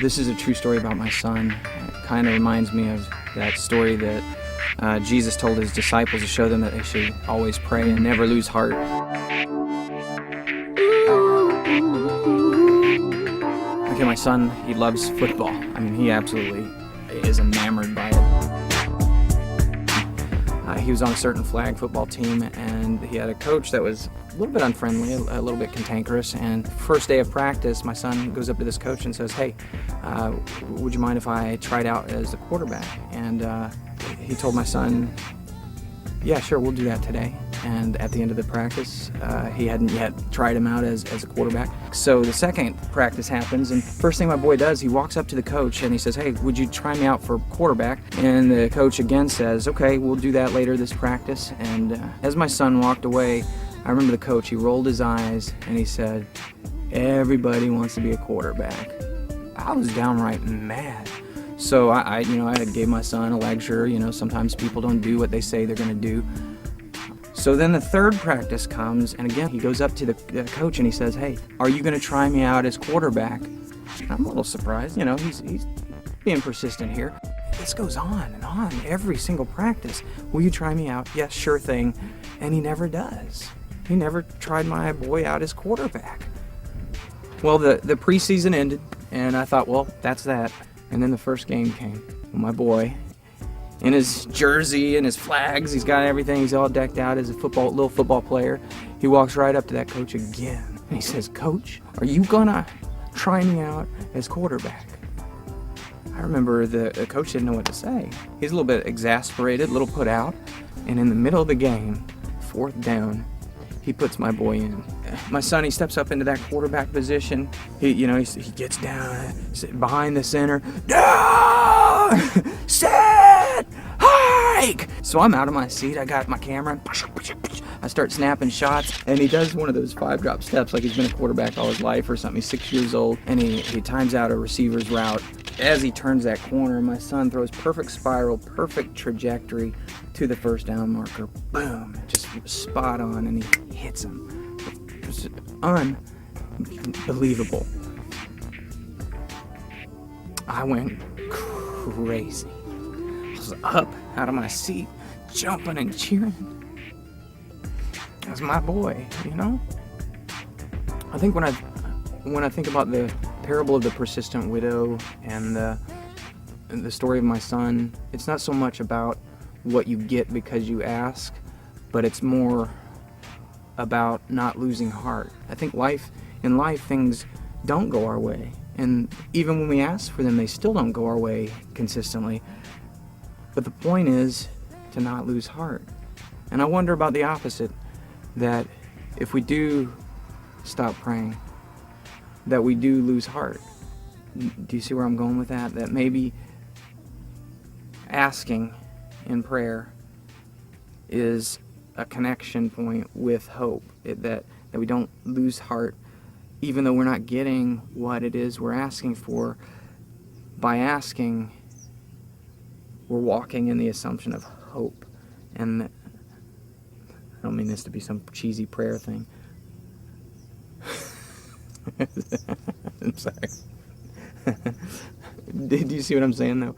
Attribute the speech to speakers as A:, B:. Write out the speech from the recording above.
A: This is a true story about my son. It kind of reminds me of that story that Jesus told his disciples to show them that they should always pray and never lose heart. Okay, my son, he loves football. I mean, he absolutely is enamored by it. He was on a certain flag football team, and he had a coach that was a little bit unfriendly, a little bit cantankerous. And first day of practice, my son goes up to this coach and says, "Hey, would you mind if I tried out as the quarterback?" And he told my son, "Yeah, sure, we'll do that today." And at the end of the practice, he hadn't yet tried him out as a quarterback. So the second practice happens, and first thing my boy does, he walks up to the coach and he says, "Hey, would you try me out for quarterback?" And the coach again says, "Okay, we'll do that later this practice." And as my son walked away, I remember the coach, he rolled his eyes and he said, "Everybody wants to be a quarterback." I was downright mad. So I gave my son a lecture. Sometimes people don't do what they say they're going to do. So then the third practice comes, and again, he goes up to the coach and he says, "Hey, are you going to try me out as quarterback?" And I'm a little surprised. He's being persistent here. This goes on and on every single practice. "Will you try me out?" "Yes, sure thing." And he never does. He never tried my boy out as quarterback. Well, the preseason ended, and I thought, well, that's that. And then the first game came. My boy, in his jersey and his flags, he's got everything, he's all decked out as a little football player. He walks right up to that coach again, and he says, "Coach, are you gonna try me out as quarterback?" I remember the coach didn't know what to say. He's a little bit exasperated, a little put out, and in the middle of the game, fourth down, he puts my boy in. My son, he steps up into that quarterback position. He gets down behind the center. "No! Set! Hike!" So I'm out of my seat. I got my camera. I start snapping shots, and he does one of those 5-drop steps like he's been a quarterback all his life or something. He's 6 years old, and he times out a receiver's route. As he turns that corner, my son throws perfect spiral, perfect trajectory to the first down marker. Boom! Just spot on, and he hits him. It was unbelievable. I went crazy. I was up out of my seat, jumping and cheering. That's my boy, I think when I think about the parable of the persistent widow and the story of my son, it's not so much about what you get because you ask, but it's more about not losing heart. I think in life things don't go our way, and even when we ask for them, they still don't go our way consistently. But the point is to not lose heart. And I wonder about the opposite, that if we do stop praying, that we do lose heart. Do you see where I'm going with that? That maybe asking in prayer is a connection point with hope, that we don't lose heart even though we're not getting what it is we're asking for. By asking, we're walking in the assumption of hope. And I don't mean this to be some cheesy prayer thing. I'm sorry. Do you see what I'm saying though?